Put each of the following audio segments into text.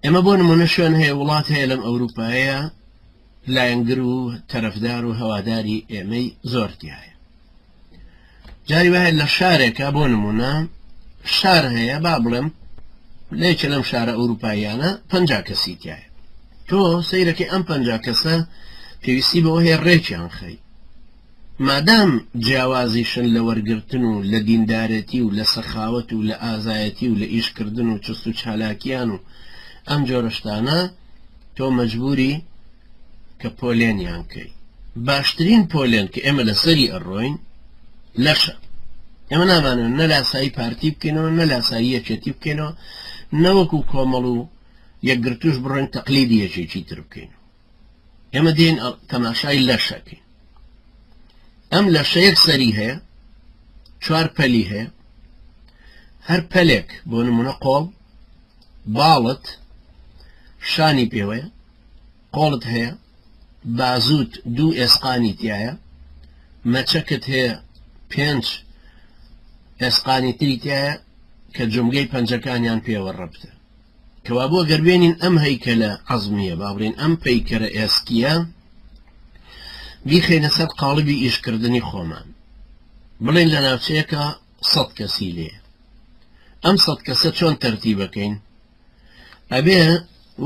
ئێمە بۆ نمونە شوێن هەیە وڵات هەیە لەم ئەوروپایە لایەنگر و تەرەفدار و هەواداری ئێمەی زۆرتیایە جاری وایە لە شارێکە بۆ نمونە شار هەیە با بڵێم لێکە لەم شارە ئەوروپاییانە 50 کەسی تایە تۆ سەیرەکەی ئەم 50 کەسە پێویستی بەوە هەیە ڕێکیان خەی مادام جیاوازیشن لە وەرگرتن و لە دیندارەتی و لە سەخاوەت و لە ئازایەتی و لە ئیشکردن و چست و چالاکیان و ئەم جۆرەشتانە تۆ مەجبوری کە پۆلێنیان کەی باشترین پۆلێن کە ئێمە لەسەری ئەڕۆین لەشە ئێمە نامانەوە نە لاسایی پارتی بکەینەوە نە لاسایی یەکێتی بکەینەوە نەوەکو کۆمەڵ و یەکگرتوش بڕۆین تەقلیدی یەکێکی تر بکەین ئێمە دێن تەماشای لەشەکەین ئەم لەشە یەک سەری هەیە 4 پەلی هەیە هەر پەلێک بۆ نمونە قۆڵ باڵت شانی پێوەیە قۆڵت هەیە بازوت 2 ئێسقانی تایە مەچەکت هەیە 5 ئێسقانی تری تایە کە جمگەی پەنجەکانیان پێوە ڕەبتە کەوا بۆ گەربێنین ئەم هەیکەلە عەزمیە با بڵێن ئەم پەیکەرە ئێسکیە بیخێنە سەر قاڵبی ئیشکردنی خۆمان بڵێن لە ناوچەیەکە 100 کەسی لێ ئەم 100 کەسە چۆن تەرتیبەکەین ئەبێ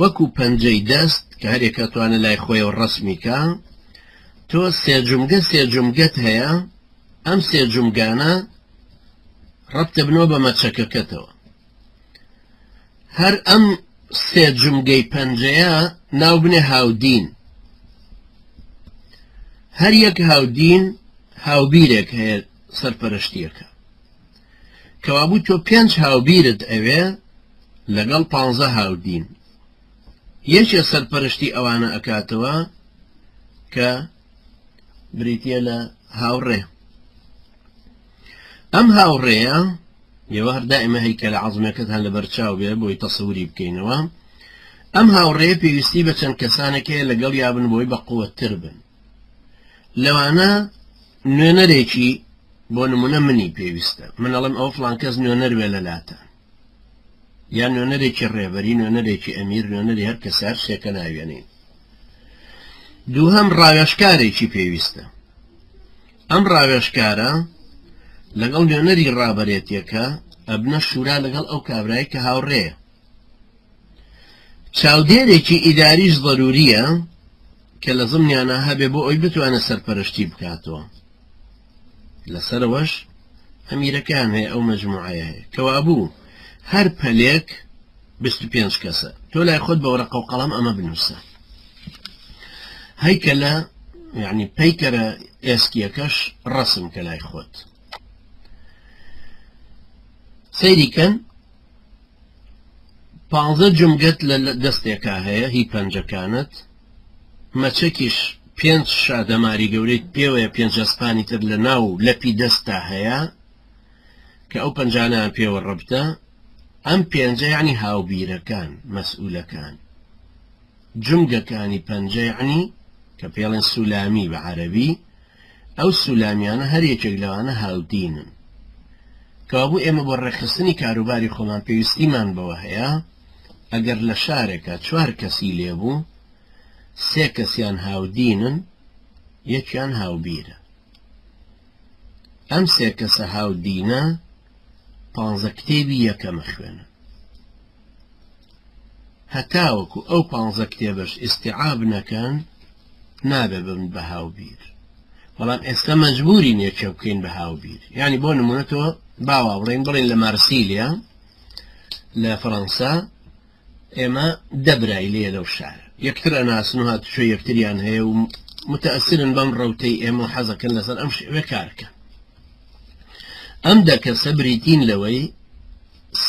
وەکو پەنجەی دەست کە هەرێکە توانە لای خۆیەوە ڕەسمیکە تۆ سێ جومگەت هەیە ئەم سێ جومگانە ڕەبتە بنەوە بە مەچەکەکەتەوە هەر ئەم سێ جومگەی پەنجەیە ناو بنێ هاودین هەر یەک هاودین هاوبیرێک هەیە سەرپەرشتیەکە کەوابوو تۆ 5 هاوبیرت ئەوێ لەگەڵ 15 هاودین یەکێ سەرپەرشتی ئەوانە ئەکاتەوە کە بریتیە لە هاوڕێ ئەم هاوڕێیە یەوە هەر دائیمە هەیکە لە عەزمەکەت هەن لە بەرچاو بێ بۆی تەسەووری بکەینەوە ئەم هاوڕێیە پێویستی بە چەند کەسانێک هەیە لەگەڵ یابن بۆی بە قووەتتر بن لەوانە نوێنەرێکی بۆ نمونە منی پێویستە من ئەڵێم ئەو فڵان کەس نوێنەر وێ لە لاتان یان نوێنەرێکی ڕێبەری نوێنەرێکی ئەمیر نوێنەری هەر کەس هەر شتێکە ناوێنین دووهەم ڕاوێژکارێکی پێویستە ئەم ڕاوێژکارە لەگەڵ نوێنەری ڕابەرێتیەکە ئەبنە شورا لەگەڵ ئەو کابرایی کە هاوڕێیە چاودێرێکی ئیداریش ضروریە کە لە زمانیانە هەبێ بۆ ئەوی بتوانە سەرپەرشتی بکاتەوە لەسەرەوەش ئەمیرەکان هەیە ئەو مەجموعەیە هەیە کەوابوو هەر پەلێک 25 کەسە تۆ لای خۆت بە وەرەقە و قەڵەم ئەمە بنووسە هەیکەلە یعنی پەیکەرە ئێسکیەکەش ڕەسم کە لای خۆت سەیریکەن 15 جمگەت لە دەستێکا هەیە هی پەنجەکانت مەچەکیش 5 شادەماری گەورەیت پێوەیە 5 ئەسپانی تر لە ناو لەپی دەستا هەیە کە ئەو پەنجانیان پێوە ڕەبتە ئەم 5 یعنی هاوبیرەکان مەسئولەکان جمگەکانی 5 یعنی کە پێڵێن سولامی بە عەرەبی ئەو سولامیانە هەر یەکێک لەوانە هاودینن کەوابوو ئێمە بۆ ڕێخستنی کاروباری خۆمان پێویستیمان بەوە هەیە ئەگەر لە شارێکە 4 کەسی لێبوو 3 کەسیان هاودینن یەکیان هاوبیرە ئەم 3 کەسە هاودینە 15 کتێبی یەکەمە خوێنە هەتاوەکو ئەو 15 کتێبش ئیستیعاب نەکەن نابێ بن بە هاوبیر بەڵام ئێستا مەجبورین یەکێ بکەین بە هاوبیر یعنی بۆ نمونە تۆ باوا بڵێن لە مارسیلیا لە فەڕەنسا ئێمە دەبرای لێ لەو شارە یەکتر ئەناسن و هاتوچۆ یەکتریان هەیە و متەئەسرن بەم ڕەوتەی ئێمە حەزەکەن لەسەر ئەم شێوە کارکەن ئەم دەکەسە بریتین لەوەی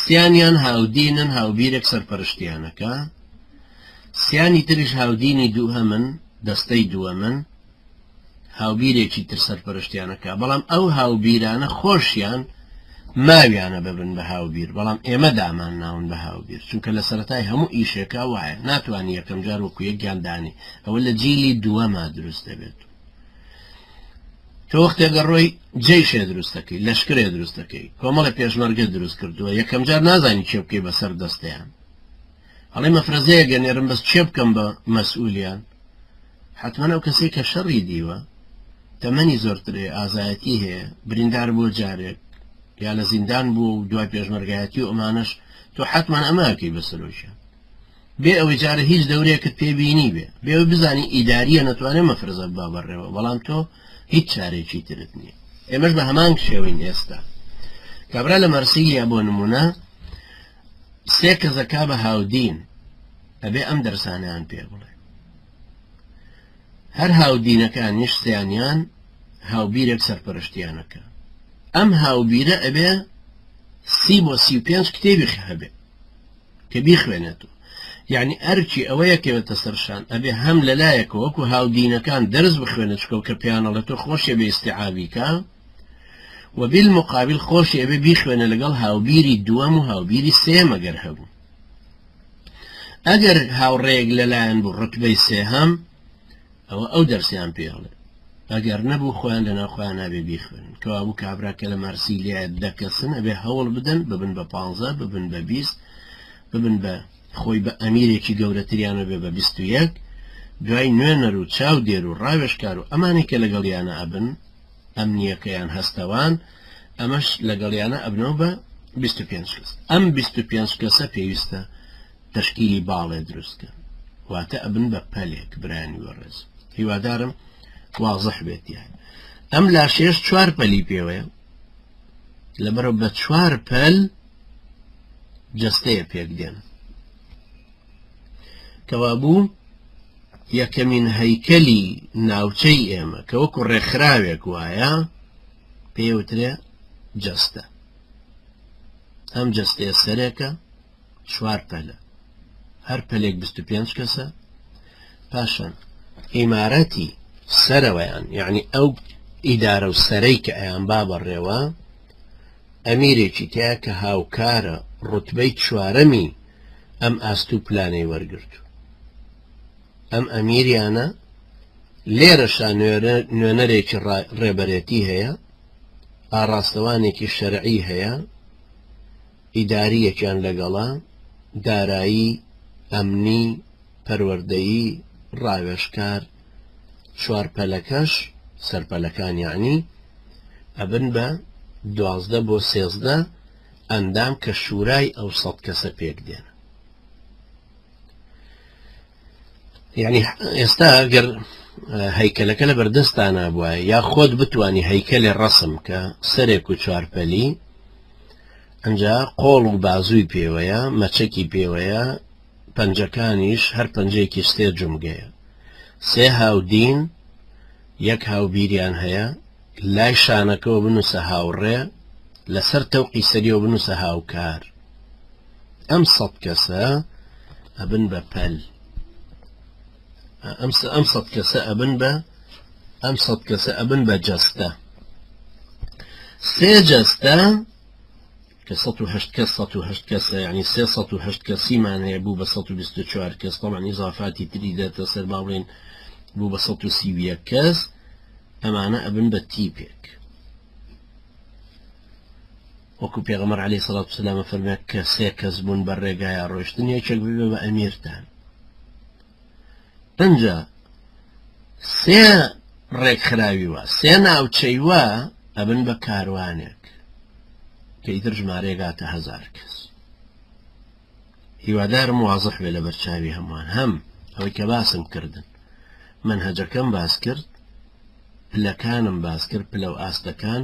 سیانیان هاودینن هاوبیرێک سەرپەرشتیانەکە سیانی تریش هاودینی دووهەمن دەستەی دووەمن هاوبیرێکی تر سەرپەرشتیانەکە بەڵام ئەو هاوبیرانە خۆشیان ماویانە ببن بە هاوبیر بەڵام ئێمە دامان ناون بە هاوبیر چونکە لە سەرەتای هەموو ئیشێکا وایە ناتوانانی یەکەم جار وەکو یەک گیاندانی ئەوە لە جیلی دووەما دروست دەبێت تۆ وەختێگە ڕۆی جێیشێ دروستەکەی لەشکرێ دروستەکەی کۆمەڵی پێشمەرگە دروست کردووە یەکەم جار نازانی چێ بکەی بەسەر دەستیان هەڵێ مەفرەزەیە گەنێرم بەس چێ بکەم بە مەسئولیان حتمما ئەو کەسێک کە شەڕی دیوە تەمەنی زۆرترێ ئازایەتی هەیە بریندار بۆ جارێک یا لە زیندان بوو و دوای پێشمەرگایەتی و ئەمانش تۆ حتمما ئەماکەی بەسەرۆشە بێ ئەوەی جارە هیچ دەورێکت پێبینی بێ بێ بزانی ئیداریە نەتوانێت مەفرەزە بابڕێەوە بەڵام تۆ هیچ چارێکی ترت نییە ئێمەش بە هەمان شێوەین ئێستا کابرا لە مەرسیلیا بۆ نمونە سێ کەسەکە بە هاودین ئەبێ ئەم دەرسانیان پێ بڵێ هەر هاودینەکانیش سیانیان هاوبیرێک سەرپەرشتیانەکە ئەم هاوبیرە ئەبێ 30 بۆ 35 کتێبی هەبێ کە بیخوێنێتەوە یعنی ئەرچی ئەوەیەکەوێتە سەرشان ئەبێ هەم لەلایەکە وەکو هاودینەکان دەرز بخوێنێت چکە کە پیانەڵێت تۆ خۆشیە بێ ئیستیعابیکە و بالمقابل خۆشی ئەبێ بیخوێنە لەگەڵ هاوبیری دووەم و هاوبیری سێم ئەگەر هەبوو ئەگەر هاوڕێک لەلایەن بوو ڕتبەی سێهەم ئەوە ئەو دەرسیان پێڵێ ئەگەر نەبوو خۆیان لەناو خۆیان نابێ بیخوێنن کەوا بوو کابراکە لە مەرسیلیا دەکەسن ئەبێ هەوڵ بدەن ببن بە 15 ببن بە 20 ببن بە خۆی بە ئەمیرێکی گەورەتریانە بێ بە 21 دوای نوێنەر و چاو دێر و ڕاوێشکار و ئەمانی کە لەگەڵیانە ئەبن ئەم نیەکەیان هەستەوان ئەمەش لەگەڵیانە ئەبنەوە بە 25 کەس ئەم 25 کەسە پێویستە تشکیلی باڵێ دروستکە واتە ئەبن بە پەلێک برانی وەڕێز هیوادارم واضح بێت یان ئەم لاشێش 4 پەلی پێوەیە لەبەرەوە بە 4 پەل جەستەیە پێک دێن کەوا بوو یەکەمین هەیکەلی ناوچەی ئێمە کە وەکو ڕێکخراوێک وایە پێوترێ جەستە ئەم جەستەیە سەرێکە 4 پەلە هەر پەلێک 25 کەسە پاشان ئیمارەتی سەرەوەیان یعنی ئەو ئیدارە و سەرەی کە ئەیان بابەڕێوە ئەمیرێکی تیا کە هاوکارە ڕوتبەی 4ەمی ئەم ئاستوو پلانەی وەرگرتو ئەم ئەمیریانە لێرەشان نوێنەرێکی ڕێبەرێتی هەیە ئاڕاستەوانێکی شەرعی هەیە ئیداریەکیان لەگەڵا دارایی ئەمنی پەروەردەیی ڕاوێشکار 4 پەلەکەش سەرپەلەکان یعنی ئەبن بە 12 بۆ 13 ئەندام کە شورای ئەو 100 کەسە پێک دێن یعنی ئێستا گەر هەیکەلەکە لە بەردەستانە بووە یا خۆت بتوانی هەیکەلی ڕەسم کە سەرێک و 4 پەلی ئەنجا قۆڵ و بازووی پێوەیە مەچەکی پێوەیە پەنجەکانیش هەر پەنجەیەکی سێ جومگەیە سێ هاودین یەک هاوبیریان هەیە لای شانەکەەوە بنووسە هاوڕێ لەسەر تەوقی سەریەوە بنووسە هاوکار ئەم 100 کەسە ئەبن بە پەل ئەم 100 کەسە ئەبن بە جەستە سێ جەستە کە 108 کەس 108 کەسە یعنی 308 کەسیمان هەیە بوو بە 124 کەس طبعا ئیزافاتی تری دێتە سەر باڵێن بوو بە 131 کەس ئەمانە ئەبن بە تیپێک وەکو پێغەمبەر عەلەیهی سەڵات وسەلام فەرموویە کە 3 کەس بوون بە ڕێگایە ڕۆیشتن یەکێک ببێ بە ئەمیرتان ئەنجا 3 ڕێکخراوی وە 3 ناوچەی وە ئەبن بە کاروانێک کە ئیتر ژمارەیەگاتە 1000 کەس هیوادارم واضح بێ لە بەرچاوی هەمووان هەم ئەوەی کە باسم کردن منهەجەکەم باس کرد پلەکانم باس کرد پلە و ئاستەکان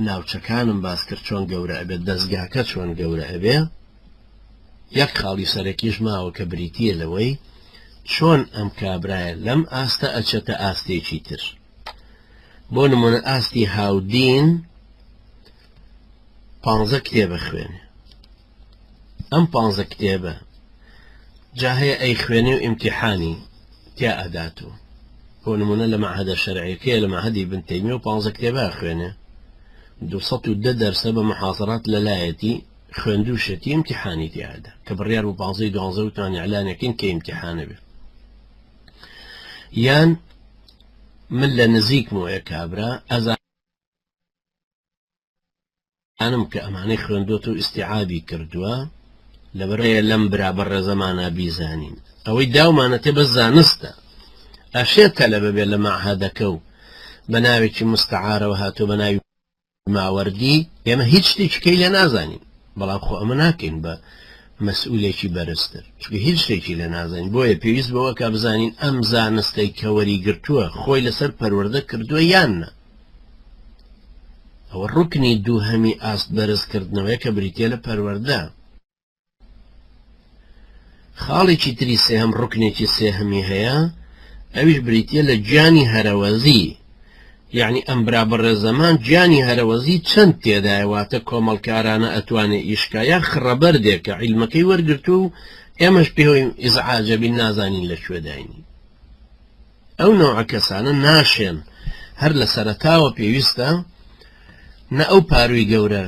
ناوچەکانم باس کرد چۆن گەورە ئەبێ دەستگاکە چۆن گەورە ئەبێ یەک خاڵی سەرەکیش ماوە کە بریتیە لەوەی چۆن ئەم کابرایە لەم ئاستە ئەچێتە ئاستێکی تر بۆ نمونە ئاستی هاودین 15 کتێبە خوێنێ ئەم 15 کتێبە جا هەیە ئەی خوێنێ و ئیمتیحانی تیا ئەداتەوە بۆ نمونە لە مەعهەدە شەرعیەکەیە لە مەعهەدی ابن تەیمیە و 15 کتێبە خوێنێ 210 دەرسە بە محاضرات لەلایەتی خوێندووشەتی ئیمتیحانی تیادا کە بڕیار بۆ 15 12 وتوانی ئەعلانەکەین کە ئیمتیحانە بێ یان من لە نزیکمەوە کابرا ئەزانم کە ئەمانەی خوێندوتە و ئیستیعابی کردووە لەبەرەیە لەم برابەڕە زەمانە بیزانین ئەوەی داومانەتێ بە زانستە ئەشێتە لە بەبێت لە مەعهەدەکە و بە ناوێکی مستعارەوە هاتووە بە ناوی ماوەردی ئێمە هیچ شتێکیکەی لە نازانین بەڵام خۆ ئەمە ناکەین بە مەسئولێکی بەرزتر چونکە هیچ شتێکی لە نازانین بۆیە پێویست بەوە کە بزانین ئەم زانستەی کە وەریگرتووە خۆی لەسەر پەروەردە کردووە یاننا ئەوە ڕوکنی دووهەمی ئاست بەرزکردنەوەی کە بریتێ لە پەروەردە خاڵێکی تری سێهەم ڕوکنێکی سێهەمی هەیە ئەویش بریتێ لە گیانی هەرەوەزی یعنی ئەم برابەڕە زەمان گیانی هەرەوەزی چەند تێدایواتە کۆمەڵکارانە ئەتوانێت ئیشکایە خڕەبەردێکە عیلمەکەی وەرگرتو و ئێمەش پێهۆی ئیزعاجەبی نازانین لە کوێداینی ئەو نەوعە کەسانە ناشێن هەر لە سەرەتاوە پێویستە نە ئەو پاروی گەورە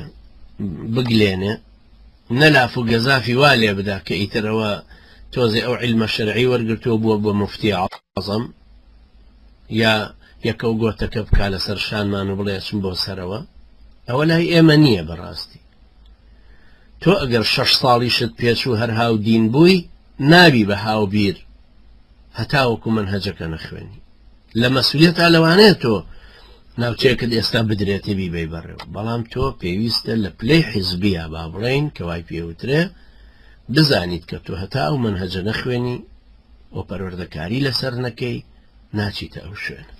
بگلێنێ نە لاف و گەزافی وا لێ بدا کە ئیترەوە تۆزێ ئەو عیلمە شەرعی وەرگرتووە بووە بۆ مفتی عەزەم یا یەکە و گۆتەکە بکا لەسەر شانمان و بڵێ چم بۆ سەرەوە ئەوە لای ئێمە نییە بەڕاستی تۆ ئەگەر 6 ساڵیشت پێچوو هەر هاو دین بووی نابی بە هاوبیر هەتاوەکو منهەجەکە نەخوێنی لە مەسئولیەتا لەوانەیە تۆ ناوچەیەکت ئێستا بدرێتێ بیبەی بەڕێوە بەڵام تۆ پێویستە لە پلەی حیزبیە با بڵێین کە وای پێوترێ بزانیت کە تۆ هەتا ئەو منهەجە نەخوێنی و پەروەردەکاری لەسەر نەکەی ناچیتە ئەو شوێنە